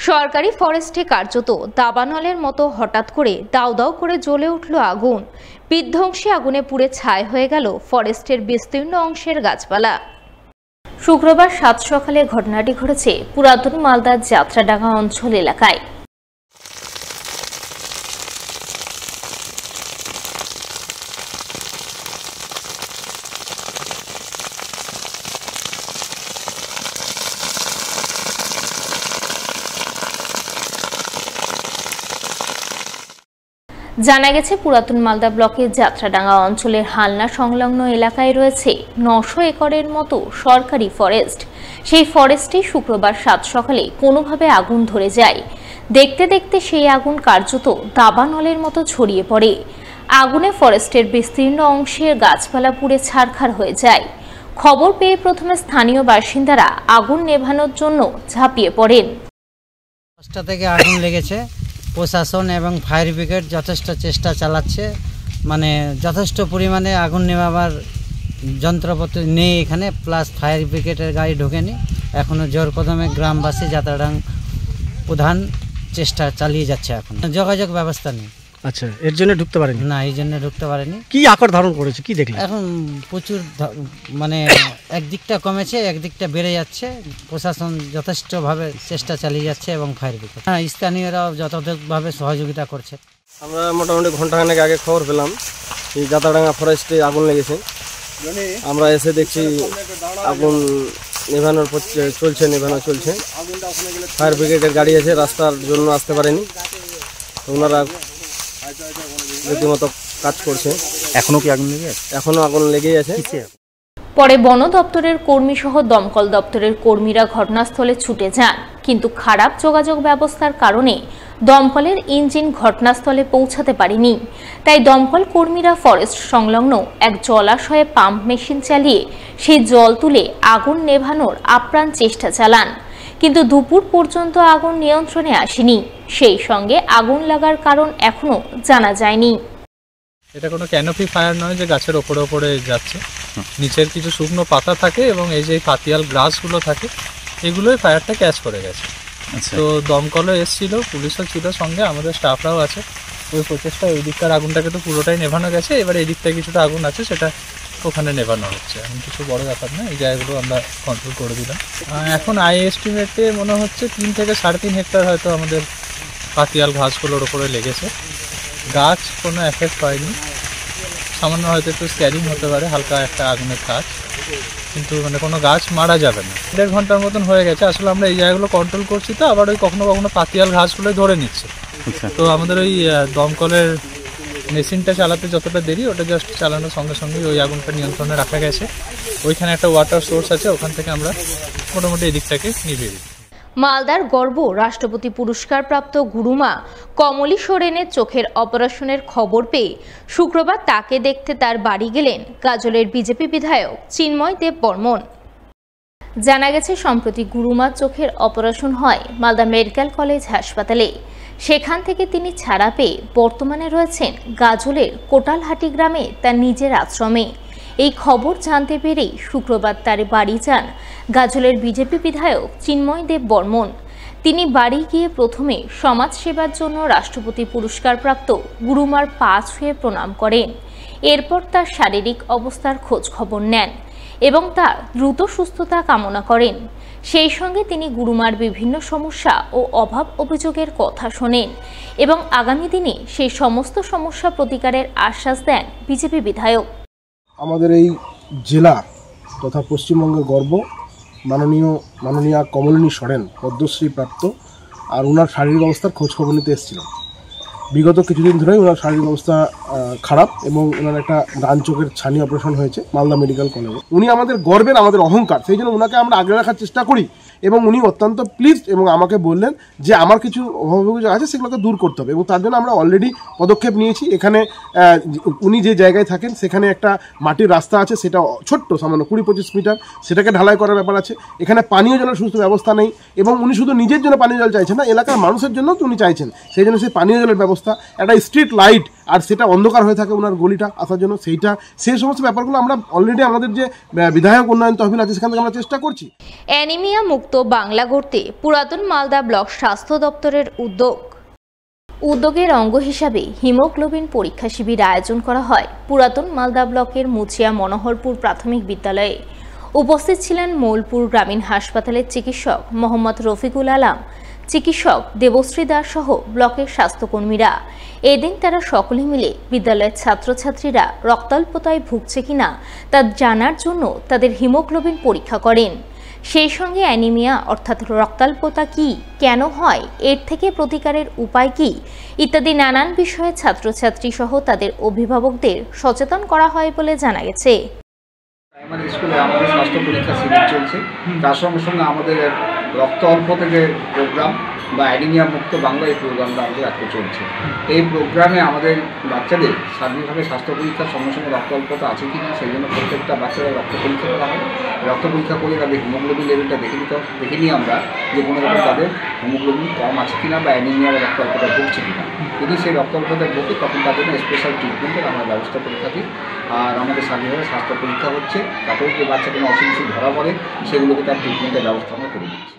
সরকারি ফরেস্টে কার্যত দাবানলের মতো হঠাৎ করে দাউ দাউ করে জ্বলে উঠল আগুন। বিধ্বংসী আগুনে পুড়ে ছাই হয়ে গেল ফরেস্টের বিস্তীর্ণ অংশের গাছপালা। শুক্রবার সাত সকালে ঘটনাটি ঘটেছে পুরাতন মালদার যাত্রাডাঙ্গা অঞ্চল এলাকায়। জানা গেছে, পুরাতন মালদা ব্লকের যাত্রাডাঙ্গা অঞ্চলের হালনা সংলগ্ন এলাকায় রয়েছে ৯০০ একরের মতো সরকারি ফরেস্ট। সেই ফরেস্টে শুক্রবার সাত সকালে কোনোভাবে আগুন ধরে যায়। দেখতে দেখতে সেই আগুন কার্যত দাবানলের মতো ছড়িয়ে পড়ে। আগুনে ফরেস্টের বিস্তীর্ণ অংশের গাছপালা পুড়ে ছারখার হয়ে যায়। খবর পেয়ে প্রথমে স্থানীয় বাসিন্দারা আগুন নেভানোর জন্য ঝাঁপিয়ে পড়েন। ৫টা থেকে আগুন লেগেছে। প্রশাসন এবং ফায়ার ব্রিগেড যথেষ্ট চেষ্টা চালাচ্ছে, মানে যথেষ্ট পরিমাণে আগুন নেভাবার যন্ত্রপাতি নেই এখানে, প্লাস ফায়ার ব্রিগেডের গাড়ি ঢোকেনি। এখনও জোর কদমে গ্রামবাসী যাত্রাডাঙ্গা প্রধান চেষ্টা চালিয়ে যাচ্ছে। এখন যোগাযোগ ব্যবস্থা নেই। আচ্ছা, এর জন্য ঢুকতে পারেনি? না, এই জন্য ঢুকতে পারেনি। কি আকার ধারণ করেছে, কি দেখলেন? এখন প্রচুর, মানে একদিকটা কমেছে, একদিকটা বেড়ে যাচ্ছে। প্রশাসন যথেষ্টভাবে চেষ্টা চালিয়ে যাচ্ছে এবং ফায়ার ব্রিগেড, স্থানীয়রাও যথাযথভাবে সহযোগিতা করছে। আমরা মোটামুটি ঘন্টাখানেক আগে খবর পেলাম এই যাত্রাডাঙ্গা ফরেস্টে আগুন লেগেছে। আমরা এসে দেখছি আগুন নেভানো চলছে। ফায়ার ব্রিগেডের গাড়ি আছে, রাস্তার জন্য আসতে পারেনি। ওনারা রীতিমতো কাজ করছে। এখনো কি আগুন লেগে আছে? এখনো আগুন লেগেই আছে। পরে বন দপ্তরের কর্মী সহ দমকল দপ্তরের কর্মীরা ঘটনাস্থলে ছুটে যান, কিন্তু খারাপ যোগাযোগ ব্যবস্থার কারণে দমকলের ইঞ্জিন ঘটনাস্থলে পৌঁছাতে পারেনি। তাই দমকল কর্মীরা ফরেস্ট সংলগ্ন এক জলাশয়ে পাম্প মেশিন চালিয়ে সেই জল তুলে আগুন নেভানোর আপ্রাণ চেষ্টা চালান, কিন্তু দুপুর পর্যন্ত আগুন নিয়ন্ত্রণে আসেনি। সেই সঙ্গে আগুন লাগার কারণ এখনো জানা যায়নি। এটা কোনো ক্যানোপি ফায়ার নয় যে গাছের ওপরে ওপরে যাচ্ছে। নিচের কিছু শুকনো পাতা থাকে এবং এই যে পাতিয়াল গ্রাসগুলো থাকে, এগুলোই ফায়ারটা ক্যাচ করে গেছে। তো দমকলও এসেছিল, পুলিশও ছিল সঙ্গে, আমাদের স্টাফরাও আছে। ওই প্রচেষ্টা ওই দিককার আগুনটাকে তো পুরোটাই নেভানো গেছে। এবার এই দিকটায় কিছুটা আগুন আছে, সেটা ওখানে নেভানো হচ্ছে। এখন কিছু বড় ব্যাপার না, এই জায়গাগুলো আমরা কন্ট্রোল করে দিলাম। এখন এস্টিমেটে মনে হচ্ছে ৩ থেকে ৩.৫ হেক্টর হয়তো আমাদের পাতিয়াল ঘাসগুলোর ওপরে লেগেছে। গাছ কোনো এফেক্ট হয়নি, সামান্য হয়তো একটু স্ক্যারিং হতে পারে, হালকা একটা আগুনের কাজ, কিন্তু মানে কোনো গাছ মারা যাবে না। ১.৫ ঘন্টার মতন হয়ে গেছে। আসলে আমরা এই জায়গাগুলো কন্ট্রোল করছি, তো আবার ওই কখনো কখনো পাতিয়াল ঘাসগুলো ধরে নিচ্ছে। তো আমাদের ওই দমকলের মেশিনটা চালাতে যতটা দেরি, ওটা জাস্ট চালানোর সঙ্গে সঙ্গে ওই আগুনটা নিয়ন্ত্রণে রাখা গেছে। ওইখানে একটা ওয়াটার সোর্স আছে, ওখান থেকে আমরা মোটামুটি এই দিকটাকে নিভিয়ে দিই। মালদার গর্ব রাষ্ট্রপতি পুরস্কারপ্রাপ্ত গুরুমা কমলী সোরেনের চোখের অপারেশনের খবর পেয়ে শুক্রবার তাকে দেখতে তার বাড়ি গেলেন গাজলের বিজেপি বিধায়ক চিন্ময় দেব বর্মন। জানা গেছে, সম্প্রতি গুরুমার চোখের অপারেশন হয় মালদা মেডিকেল কলেজ হাসপাতালে। সেখান থেকে তিনি ছাড়া পেয়ে বর্তমানে রয়েছেন গাজলের কোটালহাটি গ্রামে তার নিজের আশ্রমে। এই খবর জানতে পেরেই শুক্রবার তার বাড়ি যান গাজলের বিজেপি বিধায়ক চিন্ময় দেব বর্মন। তিনি বাড়ি গিয়ে প্রথমে সমাজ সেবার জন্য রাষ্ট্রপতি পুরস্কারপ্রাপ্ত গুরুমার পা ছুঁয়ে প্রণাম করেন। এরপর তার শারীরিক অবস্থার খোঁজ খবর নেন এবং তার দ্রুত সুস্থতা কামনা করেন। সেই সঙ্গে তিনি গুরুমার বিভিন্ন সমস্যা ও অভাব অভিযোগের কথা শোনেন এবং আগামী দিনে সেই সমস্ত সমস্যা প্রতিকারের আশ্বাস দেন বিজেপি বিধায়ক। আমাদের এই জেলা তথা পশ্চিমবঙ্গের গর্ব মাননীয়া কমলিনী সোরেন পদ্মশ্রী প্রাপ্ত, আর ওনার শারীরিক অবস্থার খোঁজখবর নিতে এসেছিলাম। বিগত কিছুদিন ধরেই ওনার শারীরিক অবস্থা খারাপ এবং ওনার একটা ডান চোখের ছানি অপারেশন হয়েছে মালদা মেডিকেল কলেজে। উনি আমাদের গর্বের, আমাদের অহংকার, সেই জন্য ওনাকে আমরা আগলে রাখার চেষ্টা করি এবং উনি অত্যন্ত প্লিজড এবং আমাকে বললেন যে আমার কিছু অভিযোগ আছে, সেগুলোকে দূর করতে হবে এবং তার জন্য আমরা অলরেডি পদক্ষেপ নিয়েছি। এখানে উনি যে জায়গায় থাকেন সেখানে একটা মাটির রাস্তা আছে, সেটা ছোট্ট, সামান্য ২০-২৫ মিটার, সেটাকে ঢালাই করার ব্যাপার আছে। এখানে পানীয় জলের সুস্থ ব্যবস্থা নেই এবং উনি শুধু নিজের জন্য পানীয় জল চাইছেন না, এলাকার মানুষের জন্য উনি চাইছেন, সেই জন্য সেই পানীয় জলের ব্যবস্থা, একটা স্ট্রিট লাইট আর সেটা অন্ধকার হয়ে থাকে ওনার গলিটা আসার জন্য, সেই সমস্ত ব্যাপারগুলো আমরা অলরেডি আমাদের যে বিধায়ক উন্নয়ন তহবিল আছে সেখান থেকে আমরা চেষ্টা করছি। অ্যানিমিয়া মুক্ত বাংলা গড়তে পুরাতন মালদা ব্লক স্বাস্থ্য দপ্তরের উদ্যোগের অঙ্গ হিসাবে হিমোগ্লোবিন পরীক্ষা শিবির আয়োজন করা হয় পুরাতন মালদা ব্লকের মুচিয়া মনোহরপুর প্রাথমিক বিদ্যালয়ে। উপস্থিত ছিলেন মৌলপুর গ্রামীণ হাসপাতালের চিকিৎসক মোহাম্মদ রফিকুল আলম, চিকিৎসক দেবশ্রী দাস সহ ব্লকের স্বাস্থ্যকর্মীরা। এদিন তারা সকলে মিলে বিদ্যালয়ের ছাত্রছাত্রীরা রক্তাল্পতায় ভুগছে কিনা তা জানার জন্য তাদের হিমোগ্লোবিন পরীক্ষা করেন। সেই সঙ্গে অ্যানিমিয়া অর্থাৎ রক্তাল্পতা কি, কেন হয়, এর থেকে প্রতিকারের উপায় কি ইত্যাদি নানান বিষয়ে ছাত্রছাত্রী সহ তাদের অভিভাবকদের সচেতন করা হয় বলে জানা গেছে। প্রাইমারি স্কুলে আমাদের স্বাস্থ্য পরীক্ষা শিবির চলছে, তার সঙ্গে সঙ্গে আমাদের রক্ত অল্প থেকে প্রোগ্রাম বা অ্যানিমিয়া মুক্ত বাংলা এই প্রোগ্রামটা আমাদের আজকে চলছে। এই প্রোগ্রামে আমাদের বাচ্চাদের সার্বিকভাবে স্বাস্থ্য পরীক্ষার সঙ্গে সঙ্গে রক্ত অল্পতা আছে কি না সেই জন্য প্রত্যেকটা বাচ্চারা রক্ত পরীক্ষা করা হয়। রক্ত পরীক্ষা করে তাদের হিমোগ্লোবিন লেভেলটা দেখে নিই আমরা যে কোনো রকম তাদের হিমোগ্লোবিন কম আছে কিনা বা অ্যানিমিয়া বা রক্ত অল্পতা ভুগছে কিনা। যদি সেই রক্ত অল্পতায় ভোগে তখন তার জন্য স্পেশাল ট্রিটমেন্টের আমরা ব্যবস্থা করে থাকি। আর আমাদের সার্বিকভাবে স্বাস্থ্য পরীক্ষা হচ্ছে, তাতেও যে বাচ্চা কোনো অসুখ ধরা পড়ে সেগুলোকে তার ট্রিটমেন্টের ব্যবস্থা আমরা করে দিচ্ছি।